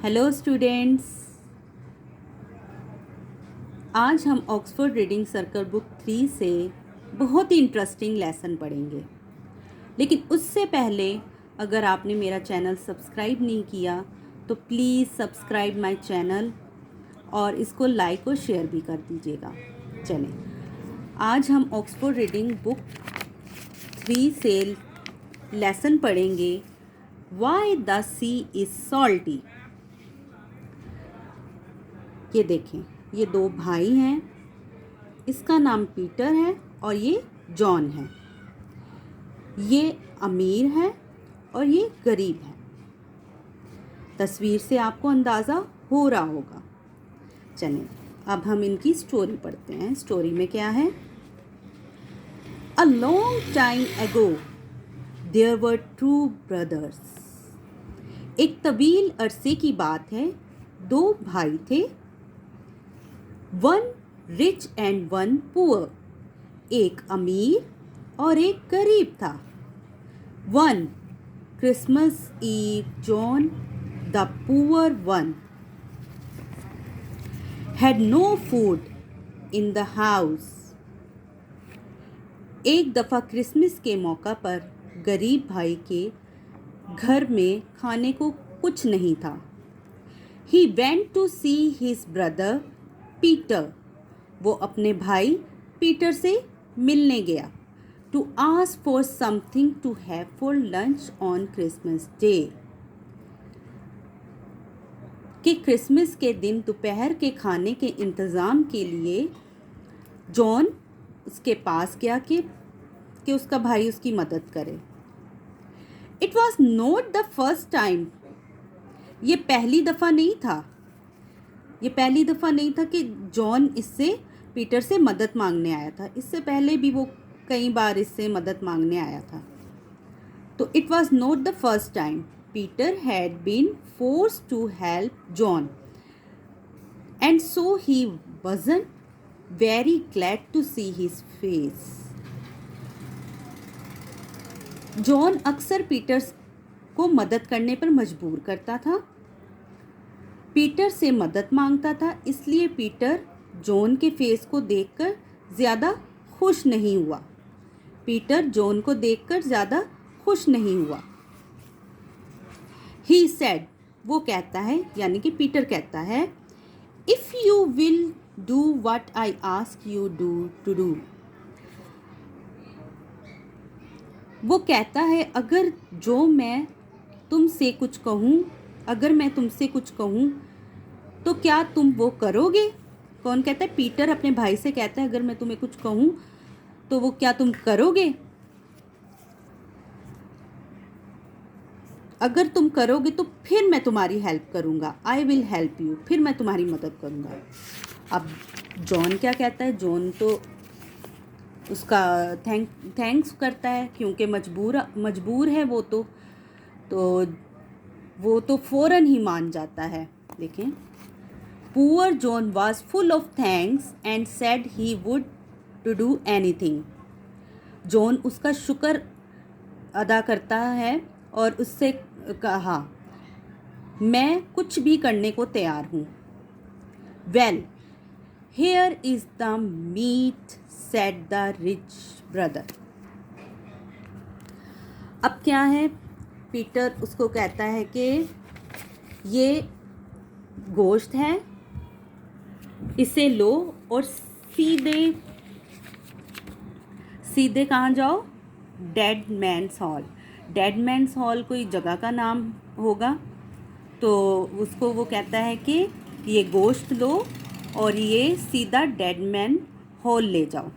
Hello students, आज हम Oxford reading circle book 3 से बहुत ही इंटरेस्टिंग लेसन पढ़ेंगे। लेकिन उससे पहले अगर आपने मेरा चैनल सब्सक्राइब नहीं किया तो प्लीज़ सब्सक्राइब माय चैनल और इसको लाइक और शेयर भी कर दीजिएगा। चलें, आज हम ऑक्सफोर्ड रीडिंग बुक 3 से लेसन पढ़ेंगे why the sea is salty. ये देखें, ये दो भाई हैं, इसका नाम पीटर है और ये जॉन है। ये अमीर है और ये गरीब है। तस्वीर से आपको अंदाज़ा हो रहा होगा। चलें, अब हम इनकी स्टोरी पढ़ते हैं। स्टोरी में क्या है? A long time ago there were two brothers. एक तवील अरसे की बात है, दो भाई थे, one rich and one poor. एक अमीर और एक गरीब था। One Christmas eve John the poor one had no food in the house. एक दफ़ा क्रिसमस के मौका पर गरीब भाई के घर में खाने को कुछ नहीं था। He went to see his brother Peter. वो अपने भाई पीटर से मिलने गया। To ask for something to have for lunch on Christmas day. कि क्रिसमस के दिन दोपहर के खाने के इंतज़ाम के लिए जॉन उसके पास गया कि उसका भाई उसकी मदद करे। It was not the first time. ये पहली दफ़ा नहीं था। ये पहली दफ़ा नहीं था कि जॉन इससे पीटर से मदद मांगने आया था। इससे पहले भी वो कई बार इससे मदद मांगने आया था। तो it was not the first time Peter had been forced to help John and so he wasn't very glad to see his face. John अक्सर पीटर को मदद करने पर मजबूर करता था। पीटर से मदद मांगता था, इसलिए पीटर जॉन के फेस को देखकर ज़्यादा खुश नहीं हुआ। पीटर जॉन को देखकर ज़्यादा खुश नहीं हुआ। ही सेड, वो कहता है, यानी कि पीटर कहता है, if you will do what I ask you to do. वो कहता है, अगर मैं तुमसे कुछ कहूँ तो क्या तुम वो करोगे? कौन कहता है? पीटर अपने भाई से कहता है, अगर मैं तुम्हें कुछ कहूँ तो वो क्या तुम करोगे? अगर तुम करोगे तो फिर मैं तुम्हारी हेल्प करूँगा। आई विल हेल्प यू, फिर मैं तुम्हारी मदद करूँगा। अब जॉन क्या कहता है? जॉन तो उसका थैंक्स करता है, क्योंकि मजबूर है वो तो फ़ौरन ही मान जाता है। देखें, poor John was full of thanks and said he would to do anything. John उसका शुक्र अदा करता है और उससे कहा, मैं कुछ भी करने को तैयार हूँ। Well, here is the meat said the rich brother. अब क्या है? पीटर उसको कहता है कि ये गोश्त है, इसे लो और सीधे कहाँ जाओ? Dead man's hall. Dead man's hall कोई जगह का नाम होगा। तो उसको वो कहता है कि ये गोश्त लो और ये सीधा डेड मैन हॉल ले जाओ।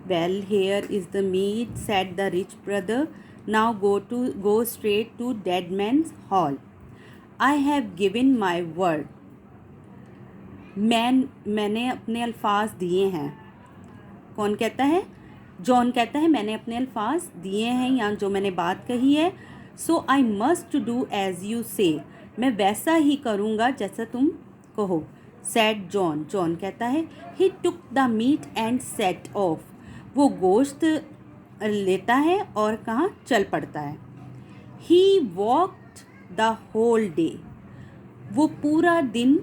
Well, here is the meat said the rich brother, now go straight to dead man's hall. I have given my word. मैंने अपने अल्फाज दिए हैं। कौन कहता है? जॉन कहता है, मैंने अपने अल्फाज दिए हैं, या जो मैंने बात कही है। So I must do as you say, मैं वैसा ही करूँगा जैसा तुम कहो। सेड जॉन, जॉन कहता है, he took the meat and set off. वो गोश्त लेता है और कहाँ चल पड़ता है। He walked the whole day. वो पूरा दिन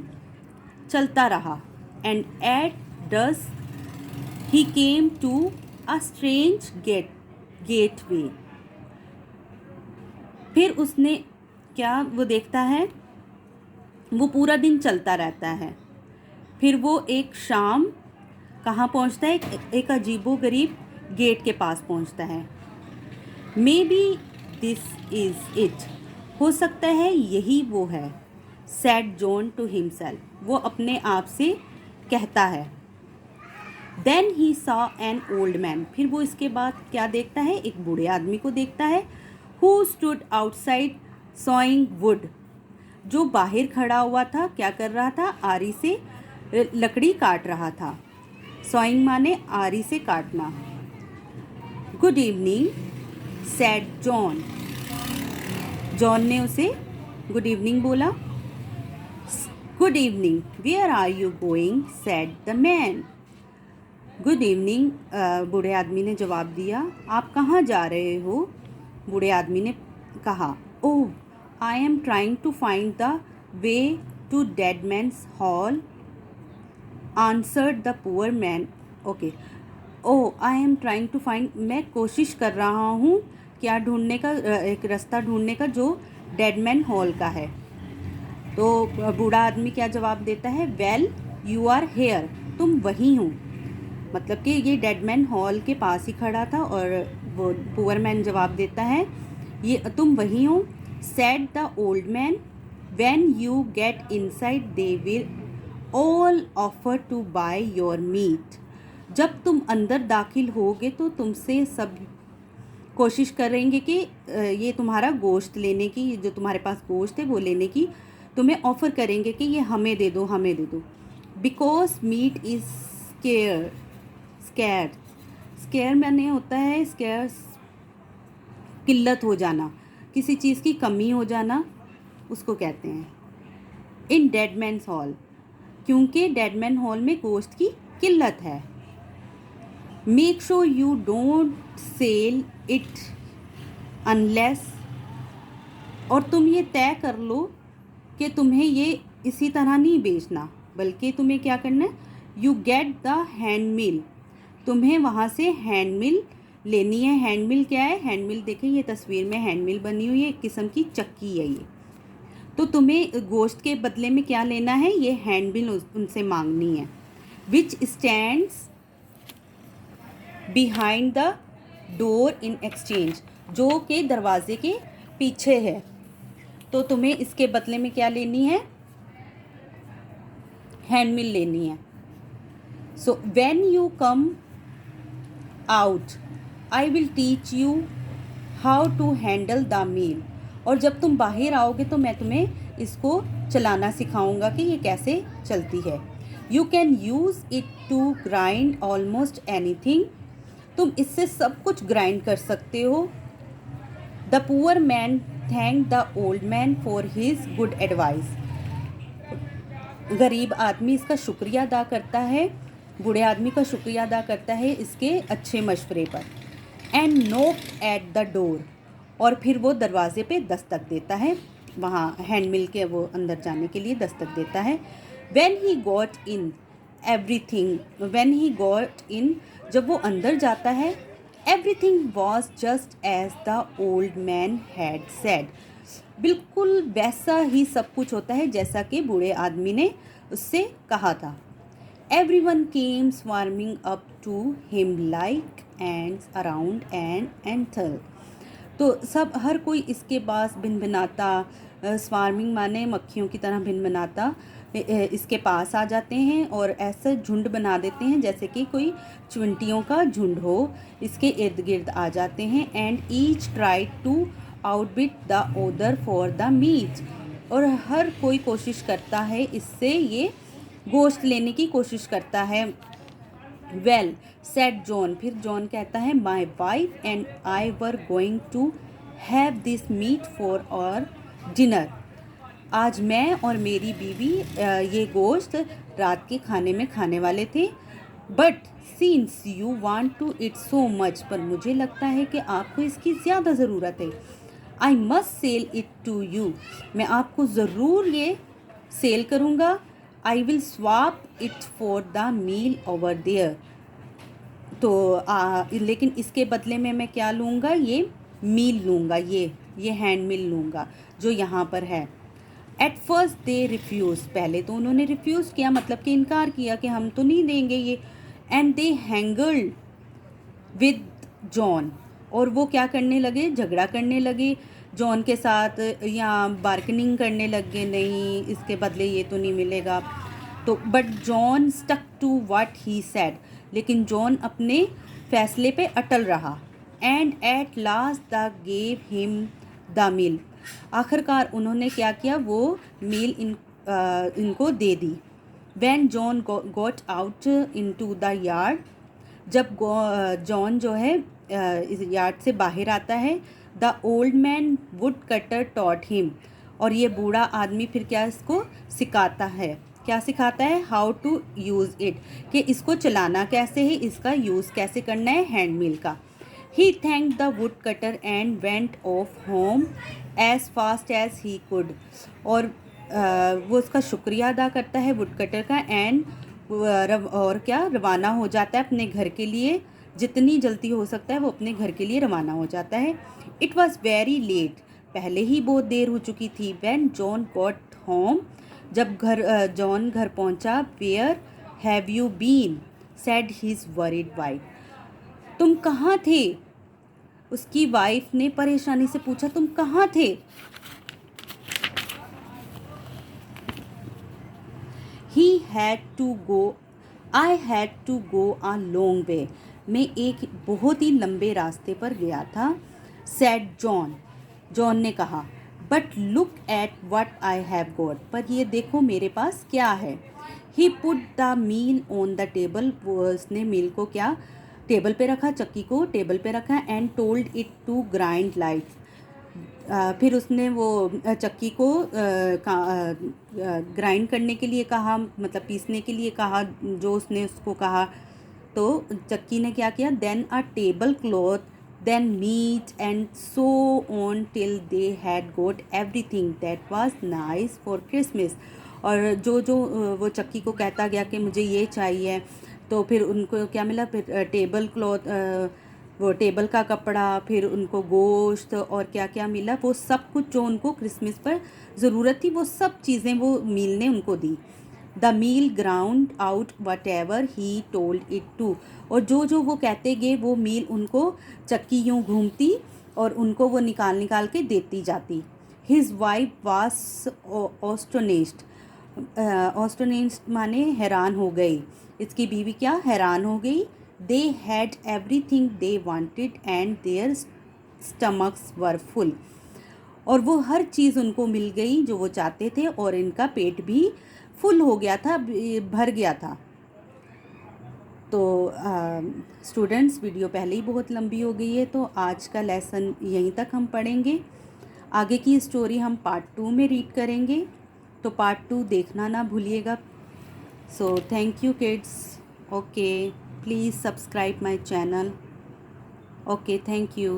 चलता रहा। And at dusk he came to a strange gateway. फिर उसने क्या वो देखता है, वो पूरा दिन चलता रहता है। फिर वो एक शाम कहाँ पहुँचता है, एक अजीबोगरीब गेट के पास पहुँचता है। May be this is it, हो सकता है यही वो है, सैड जॉन टू हिमसेल्फ, वो अपने आप से कहता है। Then he saw an old man, फिर वो इसके बाद क्या देखता है, एक बूढ़े आदमी को देखता है। Who stood outside sawing would, जो बाहर खड़ा हुआ था, क्या कर रहा था, आरी से लकड़ी काट रहा था। सॉइंग माने आरी से काटना। Good evening said John, John ने उसे गुड इवनिंग बोला। Good evening where are you going said the man, good evening बूढ़े आदमी ने जवाब दिया, आप कहाँ जा रहे हो। बूढ़े आदमी ने कहा, oh I am trying to find the way to dead man's hall answered the poor man. Okay, oh I am trying to find, मैं कोशिश कर रहा हूँ क्या ढूंढने का, एक रास्ता ढूंढने का जो डेड मैन हॉल का है। तो बूढ़ा आदमी क्या जवाब देता है, वेल यू आर हेयर, तुम वहीं हो। मतलब कि ये डेड मैन हॉल के पास ही खड़ा था। और वो पुअर मैन जवाब देता है, ये तुम वहीं हो। Said the old man, when you get inside they will all offer to buy your meat, जब तुम अंदर दाखिल होगे तो तुमसे सब कोशिश करेंगे कि ये तुम्हारा गोश्त लेने की, जो तुम्हारे पास गोश्त है वो लेने की तुम्हें ऑफ़र करेंगे कि ये हमें दे दो, हमें दे दो। Because meat is square, square, square मैंने होता है स्केयर, किल्लत हो जाना, किसी चीज़ की कमी हो जाना, उसको कहते हैं। इन डेड मैन्स हॉल, क्योंकि डेड मैन हॉल में गोश्त की किल्लत है। Make sure you don't sell it unless, और तुम ये तय कर लो कि तुम्हें ये इसी तरह नहीं बेचना, बल्कि तुम्हें क्या करना है, यू गेट द हैंड मिल, तुम्हें वहाँ से हैंड मिल लेनी है। हैंड मिल क्या है, हैंड मिल देखें, ये तस्वीर में हैंड मिल बनी हुई है, एक किस्म की चक्की है ये। तो तुम्हें गोश्त के बदले में क्या लेना है, ये हैंड मिल उनसे मांगनी है। विच stands behind the door in exchange, जो कि दरवाजे के पीछे है। तो तुम्हें इसके बदले में क्या लेनी है, हैंड मिल लेनी है। So when you come out I will teach you how to handle the mill, और जब तुम बाहर आओगे तो मैं तुम्हें इसको चलाना सिखाऊंगा कि ये कैसे चलती है। You can use it to grind almost anything, तुम इससे सब कुछ ग्राइंड कर सकते हो। The poor man thank the old man for his good advice, गरीब आदमी इसका शुक्रिया अदा करता है, बूढ़े आदमी का शुक्रिया अदा करता है इसके अच्छे मशवरे पर। And knock at the door, और फिर वो दरवाजे पे दस्तक देता है, वहाँ हैंड मिल के वो अंदर जाने के लिए दस्तक देता है। When he got in everything, when he got in, जब वो अंदर जाता है, everything was just as the old man had said, बिल्कुल वैसा ही सब कुछ होता है जैसा कि बूढ़े आदमी ने उससे कहा था। Everyone came swarming up to him like ants around an anthill, तो सब हर कोई इसके पास भिनभिनाता, स्वार्मिंग माने मक्खियों की तरह भिनभिनाता इसके पास आ जाते हैं और ऐसा झुंड बना देते हैं जैसे कि कोई चुंटियों का झुंड हो, इसके इर्द गिर्द आ जाते हैं। And each tried to outbid the other for the meat, और हर कोई कोशिश करता है इससे ये गोश्त लेने की कोशिश करता है। वेल सेड जॉन, फिर जॉन कहता है, my wife and I were going to have this meat for our dinner, आज मैं और मेरी बीवी ये गोश्त रात के खाने में खाने वाले थे। But since you want to it so much, पर मुझे लगता है कि आपको इसकी ज़्यादा ज़रूरत है। I must sell it to you, मैं आपको ज़रूर ये सेल करूँगा, I will swap it for the mill over there. तो लेकिन इसके बदले में मैं क्या लूँगा, ये मील लूँगा, ये हैंड मील लूँगा जो यहाँ पर है। एट फर्स्ट दे रिफ्यूज़, पहले तो उन्होंने रिफ्यूज़ किया, मतलब कि इनकार किया कि हम तो नहीं देंगे ये। एंड दे हैंगल्ड विद जॉन, और वो क्या करने लगे, झगड़ा करने लगे जॉन के साथ, या बार्गेनिंग करने लगे, नहीं इसके बदले ये तो नहीं मिलेगा। तो but John stuck to what he said, लेकिन जॉन अपने फैसले पे अटल रहा। And at last they gave him the meal, आखिरकार उन्होंने क्या किया, वो मील इनको दे दी। When John got out into the yard, जब जॉन जो है इस यार्ड से बाहर आता है, the old man wood cutter taught him, और ये बूढ़ा आदमी फिर क्या इसको सिखाता है, क्या सिखाता है, हाउ टू यूज़ इट, कि इसको चलाना कैसे है, इसका यूज़ कैसे करना है हैंड मिल का। He thank the wood cutter and went off home as fast as he could, और वो उसका शुक्रिया अदा करता है वुड कटर का, एंड और क्या रवाना हो जाता है अपने घर के लिए, जितनी जल्दी हो सकता है वो अपने घर के लिए रवाना हो जाता है। इट वॉज़ वेरी लेट, पहले ही बहुत देर हो चुकी थी। व्हेन जॉन गॉट होम, जब जॉन घर पहुंचा, where have you been said his worried wife, तुम कहाँ थे, उसकी वाइफ ने परेशानी से पूछा, तुम कहाँ थे। He had to go, I had to go a long way, मैं एक बहुत ही लंबे रास्ते पर गया था। सैड जॉन, जॉन ने कहा, but look at what I have got, पर ये देखो मेरे पास क्या है। He put the meal on the table, उसने मील को क्या टेबल पे रखा, चक्की को टेबल पे रखा, and told it to grind light, फिर उसने वो चक्की को ग्राइंड करने के लिए कहा, मतलब पीसने के लिए कहा, जो उसने उसको कहा। तो चक्की ने क्या किया, then a table cloth, then meat and so on till they had got everything that was nice for Christmas, और जो जो वो चक्की को कहता गया कि मुझे ये चाहिए, तो फिर उनको क्या मिला, फिर टेबल क्लॉथ, वो टेबल का कपड़ा, फिर उनको गोश्त और क्या क्या मिला, वो सब कुछ जो उनको क्रिसमस पर ज़रूरत थी वो सब चीज़ें वो मील ने उनको दी। The meal ground out whatever he told it to, और जो जो वो कहते गए वो मील उनको चक्की यूँ घूमती और उनको वो निकाल निकाल के देती जाती। हिज वाइफ वास ऑस्टोनेस्ड, ऑस्टोनेस्ड माने हैरान हो गई, इसकी बीवी क्या हैरान हो गई। They had everything they wanted and their stomachs were full, और वो हर चीज़ उनको मिल गई जो वो चाहते थे, और इनका पेट भी फुल हो गया था, भर गया था। तो स्टूडेंट्स, वीडियो पहले ही बहुत लंबी हो गई है, तो आज का लेसन यहीं तक हम पढ़ेंगे। आगे की स्टोरी हम पार्ट 2 में रीड करेंगे, तो पार्ट 2 देखना ना भूलिएगा। So thank you kids, okay, please subscribe my channel, okay, thank you.